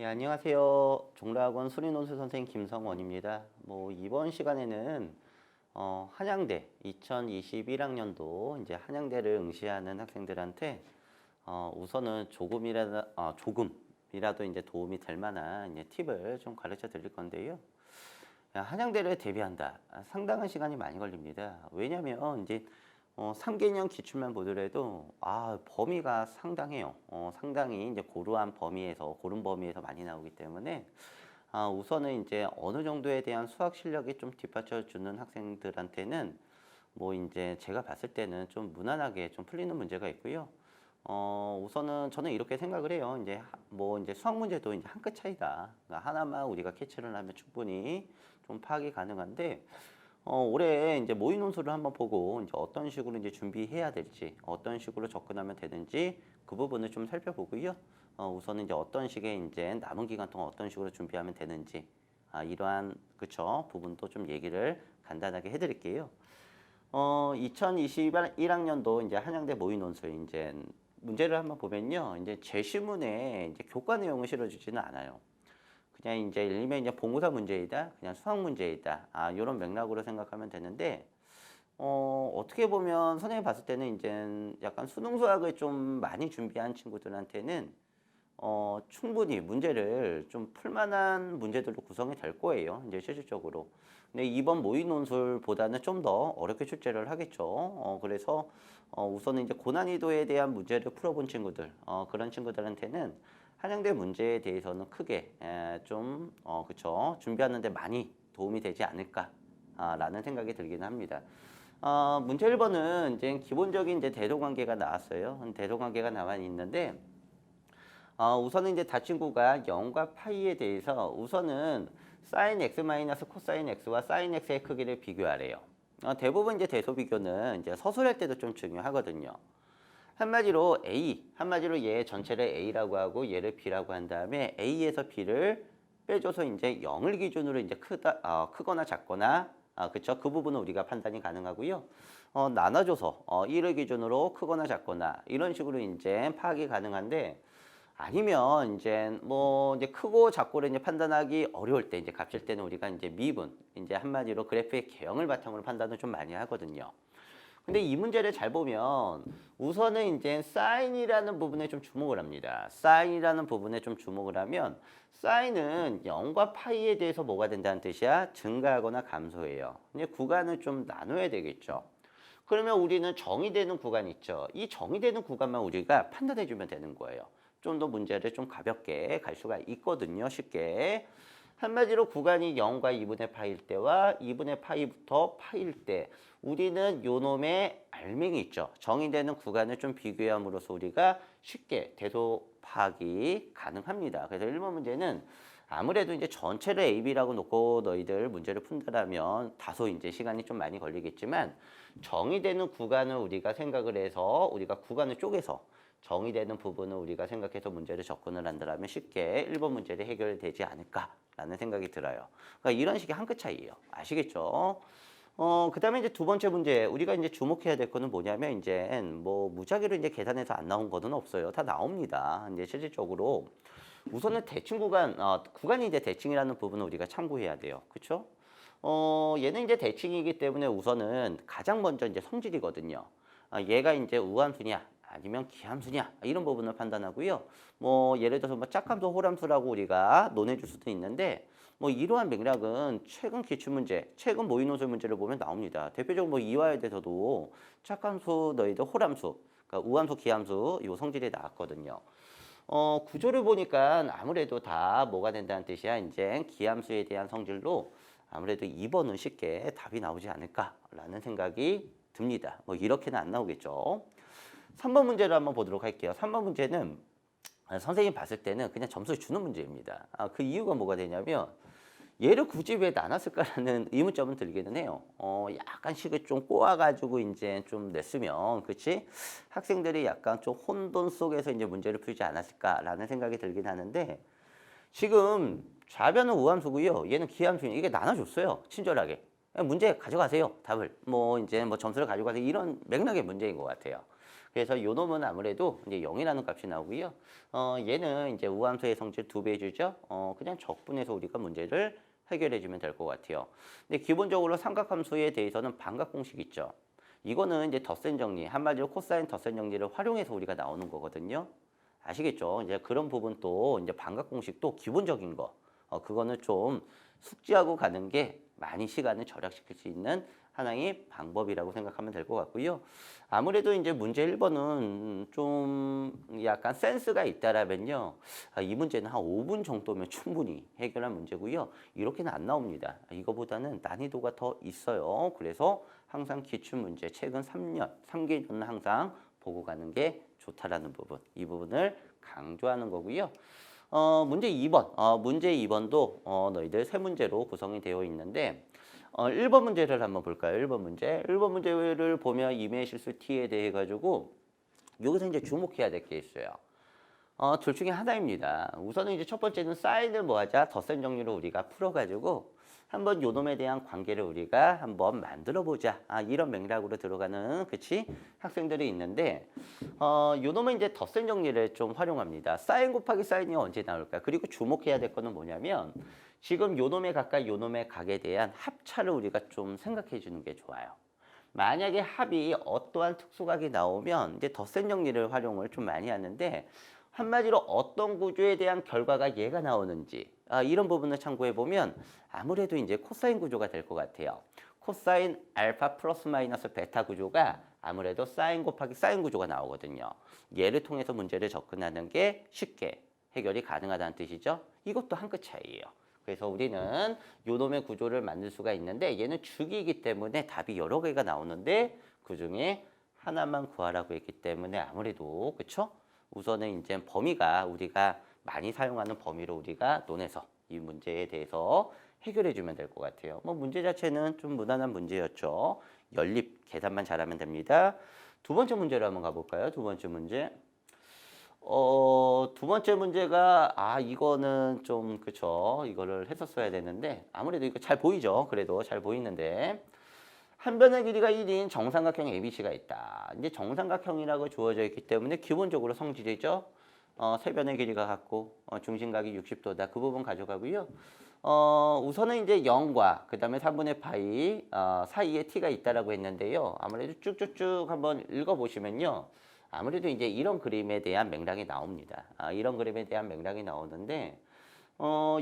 예, 안녕하세요. 종로학원 수리논술 선생님 김성원입니다. 이번 시간에는 한양대 2021학년도 이제 한양대를 응시하는 학생들한테 우선은 조금이라도 이제 도움이 될 만한 이제 팁을 좀 가르쳐 드릴 건데요. 야, 한양대를 대비한다. 상당한 시간이 많이 걸립니다. 왜냐면 이제 3개년 기출만 보더라도 범위가 상당해요. 상당히 이제 고른 범위에서 많이 나오기 때문에 우선은 이제 어느 정도에 대한 수학 실력이 좀 뒷받쳐 주는 학생들한테는 이제 제가 봤을 때는 좀 무난하게 좀 풀리는 문제가 있고요. 우선은 저는 이렇게 생각을 해요. 이제 수학 문제도 이제 한 끗 차이다. 그러니까 하나만 우리가 캐치를 하면 충분히 좀 파악이 가능한데, 올해 이제 모의 논술을 한번 보고 이제 어떤 식으로 이제 준비해야 될지, 어떤 식으로 접근하면 되는지 그 부분을 좀 살펴보고요. 우선은 이제 어떤 식의 이제 남은 기간 동안 어떤 식으로 준비하면 되는지, 이러한 그쵸 부분도 좀 얘기를 간단하게 해드릴게요. 2021학년도 이제 한양대 모의 논술 이제 문제를 한번 보면요. 이제 제시문에 이제 교과 내용을 실어주지는 않아요. 그냥 이제 일면 이제 봉사 문제이다, 그냥 수학 문제이다, 이런 맥락으로 생각하면 되는데, 어떻게 보면 선생님이 봤을 때는 이제 약간 수능 수학을 좀 많이 준비한 친구들한테는 충분히 문제를 좀 풀만한 문제들로 구성이 될 거예요. 이제 실질적으로. 근데 이번 모의 논술보다는 좀 더 어렵게 출제를 하겠죠. 그래서 우선은 이제 고난이도에 대한 문제를 풀어본 친구들, 그런 친구들한테는 한양대 문제에 대해서는 크게 그쵸 준비하는데 많이 도움이 되지 않을까라는 생각이 들기는 합니다. 문제 1번은 이제 기본적인 이제 대도관계가 나왔어요. 대도관계가 나와 있는데, 우선은 이제 다친구가 0과 파이에 대해서 우선은 사인 x 마이너스 코사인 x와 사인 x의 크기를 비교하래요. 대부분 이제 대소 비교는 이제 서술할 때도 좀 중요하거든요. 한마디로 한마디로 얘 전체를 A라고 하고 얘를 B라고 한 다음에 A에서 B를 빼줘서 이제 0을 기준으로 이제 크거나 작거나, 그쵸? 그 부분은 우리가 판단이 가능하고요. 나눠줘서 1을 기준으로 크거나 작거나 이런 식으로 이제 파악이 가능한데, 아니면 이제 크고 작고를 이제 판단하기 어려울 때 이제 값일 때는 우리가 이제 미분, 이제 한마디로 그래프의 개형을 바탕으로 판단을 좀 많이 하거든요. 근데 이 문제를 잘 보면 우선은 이제 사인이라는 부분에 좀 주목을 합니다. 사인이라는 부분에 좀 주목을 하면, 사인은 0과 파이에 대해서 뭐가 된다는 뜻이야? 증가하거나 감소해요. 근데 구간을 좀 나눠야 되겠죠. 그러면 우리는 정의되는 구간 있죠. 이 정의되는 구간만 우리가 판단해 주면 되는 거예요. 좀 더 문제를 좀 가볍게 갈 수가 있거든요. 쉽게. 한마디로 구간이 0과 2분의 파일 때와 2분의 파이부터 파일 때, 우리는 요 놈의 알맹이 있죠. 정의되는 구간을 좀 비교함으로써 우리가 쉽게 대소 파악이 가능합니다. 그래서 1번 문제는 아무래도 이제 전체를 A, B라고 놓고 너희들 문제를 푼다면 다소 이제 시간이 좀 많이 걸리겠지만, 정의되는 구간을 우리가 생각을 해서 우리가 구간을 쪼개서 정의되는 부분을 우리가 생각해서 문제를 접근을 한다면 쉽게 1번 문제를 해결되지 않을까라는 생각이 들어요. 그러니까 이런 식의 한 끗 차이예요. 아시겠죠? 그 다음에 이제 두 번째 문제, 우리가 이제 주목해야 될 거는 뭐냐면, 이제 무작위로 이제 계산해서 안 나온 거는 없어요. 다 나옵니다. 이제 실질적으로. 우선은 대칭 구간, 구간이 이제 대칭이라는 부분을 우리가 참고해야 돼요. 그쵸? 얘는 이제 대칭이기 때문에 우선은 가장 먼저 이제 성질이거든요. 얘가 이제 우함수냐, 아니면 기함수냐, 이런 부분을 판단하고요. 예를 들어서 짝함수, 홀함수라고 우리가 논해줄 수도 있는데, 이러한 맥락은 최근 기출문제, 최근 모의논술 문제를 보면 나옵니다. 대표적으로 이화에 대해서도 짝함수, 너희들 홀함수, 그러니까 우함수, 기함수, 요 성질이 나왔거든요. 구조를 보니까 아무래도 다 뭐가 된다는 뜻이야. 이제 기함수에 대한 성질로 아무래도 2번은 쉽게 답이 나오지 않을까라는 생각이 듭니다. 이렇게는 안 나오겠죠. 3번 문제를 한번 보도록 할게요. 3번 문제는 선생님이 봤을 때는 그냥 점수를 주는 문제입니다. 그 이유가 뭐가 되냐면, 얘를 굳이 왜 나눴을까라는 의문점은 들기는 해요. 약간 식을 좀 꼬아가지고 이제 좀 냈으면, 그치? 학생들이 약간 좀 혼돈 속에서 이제 문제를 풀지 않았을까라는 생각이 들긴 하는데, 지금 좌변은 우함수고요. 얘는 기함수예요. 이게 나눠줬어요. 친절하게. 문제 가져가세요. 답을. 이제 점수를 가져가세요. 이런 맥락의 문제인 것 같아요. 그래서 요 놈은 아무래도 이제 0이라는 값이 나오고요. 얘는 이제 우함수의 성질 2배 주죠. 그냥 적분해서 우리가 문제를 해결해 주면 될 것 같아요. 근데 기본적으로 삼각함수에 대해서는 반각 공식 있죠. 이거는 이제 덧셈 정리, 한마디로 코사인 덧셈 정리를 활용해서 우리가 나오는 거거든요. 아시겠죠? 이제 그런 부분도 이제 반각 공식도 기본적인 거, 그거는 좀 숙지하고 가는 게 많이 시간을 절약시킬 수 있는 하나의 방법이라고 생각하면 될 것 같고요. 아무래도 이제 문제 1번은 좀 약간 센스가 있다라면요. 이 문제는 한 5분 정도면 충분히 해결할 문제고요. 이렇게는 안 나옵니다. 이거보다는 난이도가 더 있어요. 그래서 항상 기출문제 최근 3년, 3개년은 항상 보고 가는 게 좋다라는 부분. 이 부분을 강조하는 거고요. 문제 2번. 문제 2번도 너희들 세 문제로 구성이 되어 있는데 1번 문제를 한번 볼까요? 1번 문제. 1번 문제를 보면 임의 실수 t에 대해 가지고 여기서 이제 주목해야 될 게 있어요. 둘 중에 하나입니다. 우선은 이제 첫 번째는 사인을 뭐하자? 덧셈 정리로 우리가 풀어가지고 한번 요놈에 대한 관계를 우리가 한번 만들어 보자. 이런 맥락으로 들어가는 그치 학생들이 있는데 요놈은 이제 덧셈 정리를 좀 활용합니다. 사인 곱하기 사인이 언제 나올까? 그리고 주목해야 될 거는 뭐냐면 지금 요놈의 각과 요놈의 각에 대한 합차를 우리가 좀 생각해 주는 게 좋아요. 만약에 합이 어떠한 특수각이 나오면 이제 덧셈 정리를 활용을 좀 많이 하는데 한마디로 어떤 구조에 대한 결과가 얘가 나오는지 이런 부분을 참고해 보면 아무래도 이제 코사인 구조가 될 것 같아요. 코사인 알파 플러스 마이너스 베타 구조가 아무래도 사인 곱하기 사인 구조가 나오거든요. 얘를 통해서 문제를 접근하는 게 쉽게 해결이 가능하다는 뜻이죠. 이것도 한 끗 차이예요. 그래서 우리는 요놈의 구조를 만들 수가 있는데 얘는 주기이기 때문에 답이 여러 개가 나오는데 그중에 하나만 구하라고 했기 때문에 아무래도 그쵸? 우선은 이제 범위가 우리가 많이 사용하는 범위로 우리가 논해서 이 문제에 대해서 해결해 주면 될 것 같아요. 뭐 문제 자체는 좀 무난한 문제였죠. 연립 계산만 잘하면 됩니다. 두 번째 문제로 한번 가볼까요? 두 번째 문제. 두 번째 문제가 이거는 좀 그쵸. 이거를 했었어야 되는데 아무래도 이거 잘 보이죠. 그래도 잘 보이는데 한 변의 길이가 1인 정삼각형 ABC가 있다. 이제 정삼각형이라고 주어져 있기 때문에 기본적으로 성질이죠. 세 변의 길이가 같고 중심각이 60도다. 그 부분 가져가고요. 우선은 이제 0과 그 다음에 3분의 파이 사이에 t가 있다라고 했는데요. 아무래도 쭉쭉쭉 한번 읽어보시면요. 아무래도 이제 이런 그림에 대한 맥락이 나옵니다. 이런 그림에 대한 맥락이 나오는데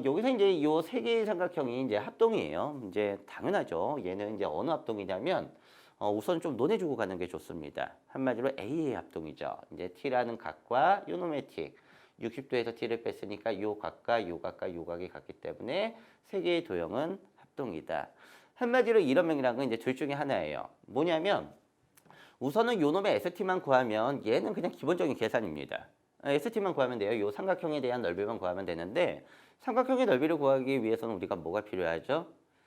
여기서 이제 요 세 개의 삼각형이 이제 합동이에요. 이제 당연하죠. 얘는 이제 어느 합동이냐면 우선 좀 논해주고 가는 게 좋습니다. 한마디로 A의 합동이죠. 이제 T라는 각과 요놈의 T. 60도에서 T를 뺐으니까 요 각과 요 각과 요 각이 같기 때문에 세 개의 도형은 합동이다. 한마디로 이런 맥락은 이제 둘 중에 하나예요. 뭐냐면 우선은 요놈의 ST만 구하면 얘는 그냥 기본적인 계산입니다. ST만 구하면 돼요. 요 삼각형에 대한 넓이만 구하면 되는데 삼각형의 넓이를 구하기 위해서는 우리가 뭐가 필요하죠?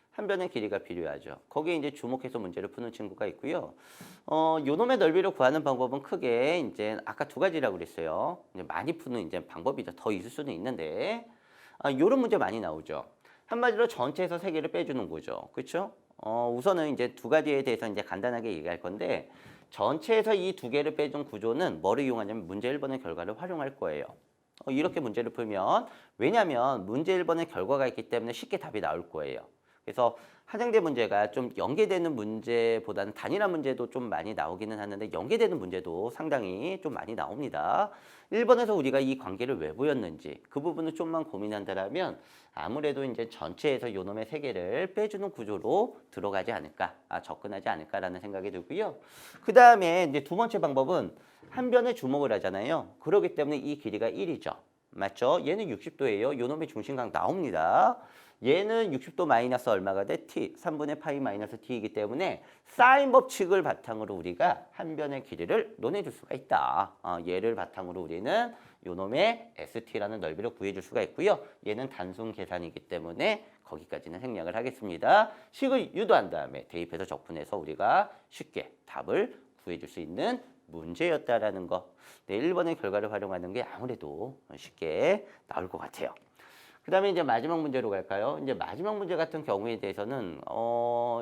한 변의 길이가 필요하죠. 거기에 이제 주목해서 문제를 푸는 친구가 있고요. 요놈의 넓이를 구하는 방법은 크게 이제 아까 두 가지라고 그랬어요. 이제 많이 푸는 이제 방법이 더 있을 수는 있는데 요런 문제 많이 나오죠. 한마디로 전체에서 세 개를 빼주는 거죠. 그렇죠? 우선은 이제 두 가지에 대해서 이제 간단하게 얘기할 건데 전체에서 이 두 개를 빼준 구조는 뭐를 이용하냐면 문제 1번의 결과를 활용할 거예요. 이렇게 문제를 풀면 왜냐하면 문제 1번의 결과가 있기 때문에 쉽게 답이 나올 거예요. 그래서 한양대 문제가 좀 연계되는 문제보다는 단일한 문제도 좀 많이 나오기는 하는데 연계되는 문제도 상당히 좀 많이 나옵니다. 1번에서 우리가 이 관계를 왜 보였는지 그 부분을 좀만 고민한다면 아무래도 이제 전체에서 요놈의 세 개를 빼주는 구조로 들어가지 않을까, 접근하지 않을까라는 생각이 들고요. 그 다음에 이제 두 번째 방법은 한 변에 주목을 하잖아요. 그렇기 때문에 이 길이가 1이죠. 맞죠? 얘는 60도예요. 요놈의 중심각 나옵니다. 얘는 60도 마이너스 얼마가 돼? t, 3분의 파이 마이너스 t이기 때문에 사인 법칙을 바탕으로 우리가 한 변의 길이를 논해줄 수가 있다. 얘를 바탕으로 우리는 요놈의 st라는 넓이를 구해줄 수가 있고요. 얘는 단순 계산이기 때문에 거기까지는 생략을 하겠습니다. 식을 유도한 다음에 대입해서 적분해서 우리가 쉽게 답을 구해줄 수 있는 문제였다라는 거. 네, 1번의 결과를 활용하는 게 아무래도 쉽게 나올 것 같아요. 그 다음에 이제 마지막 문제로 갈까요? 이제 마지막 문제 같은 경우에 대해서는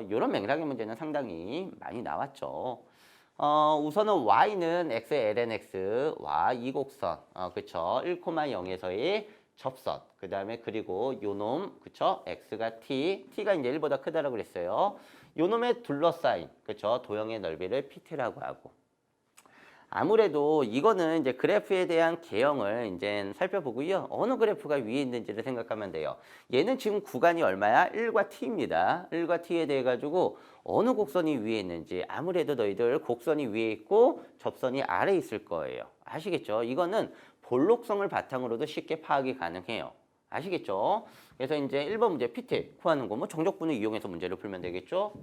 이런 맥락의 문제는 상당히 많이 나왔죠. 우선은 y는 x, ln x, y 이곡선, 그쵸? 1,0에서의 접선. 그 다음에 그리고 요놈, 그쵸? x가 t가 이제 1보다 크다라고 그랬어요. 요놈의 둘러싸인, 그쵸? 도형의 넓이를 pt라고 하고. 아무래도 이거는 이제 그래프에 대한 개형을 이제 살펴보고요. 어느 그래프가 위에 있는지를 생각하면 돼요. 얘는 지금 구간이 얼마야? 1과 t입니다. 1과 t에 대해 가지고 어느 곡선이 위에 있는지 아무래도 너희들 곡선이 위에 있고 접선이 아래에 있을 거예요. 아시겠죠? 이거는 볼록성을 바탕으로도 쉽게 파악이 가능해요. 아시겠죠? 그래서 이제 1번 문제 PT 구하는 거 뭐 정적분을 이용해서 문제를 풀면 되겠죠?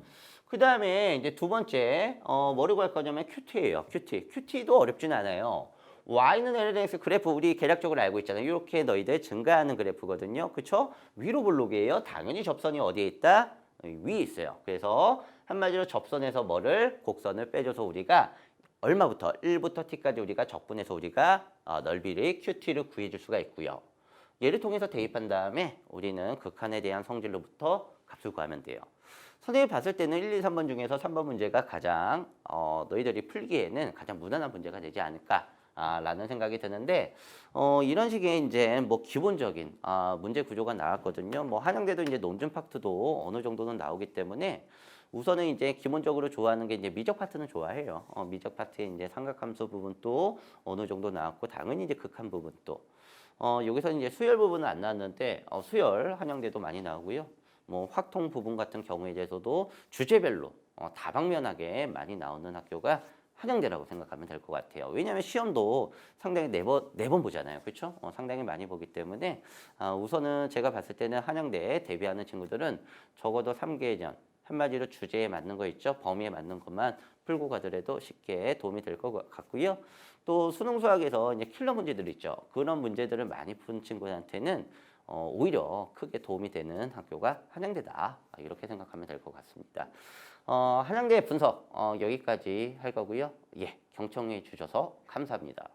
그 다음에 이제 두 번째 뭐라고 할 거냐면 QT예요. QT도 어렵진 않아요. Y는 LNX 그래프 우리 계략적으로 알고 있잖아요. 이렇게 너희들 증가하는 그래프거든요. 그쵸? 위로 볼록이에요. 당연히 접선이 어디에 있다? 위에 있어요. 그래서 한마디로 접선에서 뭐를 곡선을 빼줘서 우리가 얼마부터? 1부터 t까지 우리가 적분해서 우리가 넓이를 QT를 구해줄 수가 있고요. 얘를 통해서 대입한 다음에 우리는 극한에 대한 성질로부터 값을 구하면 돼요. 선생님이 봤을 때는 1, 2, 3번 중에서 3번 문제가 가장 너희들이 풀기에는 가장 무난한 문제가 되지 않을까 라는 생각이 드는데 이런 식의 이제 뭐 기본적인 문제 구조가 나왔거든요. 뭐 한양대도 이제 논증 파트도 어느 정도는 나오기 때문에 우선은 이제 기본적으로 좋아하는 게 이제 미적 파트는 좋아해요. 미적 파트의 이제 삼각함수 부분도 어느 정도 나왔고 당연히 이제 극한 부분도 여기서 이제 수열 부분은 안 나왔는데 수열 한양대도 많이 나오고요. 뭐 확통 부분 같은 경우에 대해서도 주제별로 다방면하게 많이 나오는 학교가 한양대라고 생각하면 될 것 같아요. 왜냐하면 시험도 상당히 네 번 보잖아요. 그렇죠? 상당히 많이 보기 때문에 우선은 제가 봤을 때는 한양대에 대비하는 친구들은 적어도 3개월 전 한마디로 주제에 맞는 거 있죠? 범위에 맞는 것만 풀고 가더라도 쉽게 도움이 될 것 같고요. 또 수능 수학에서 이제 킬러 문제들 있죠. 그런 문제들을 많이 푼 친구들한테는 오히려 크게 도움이 되는 학교가 한양대다. 이렇게 생각하면 될 것 같습니다. 한양대 분석 여기까지 할 거고요. 예, 경청해 주셔서 감사합니다.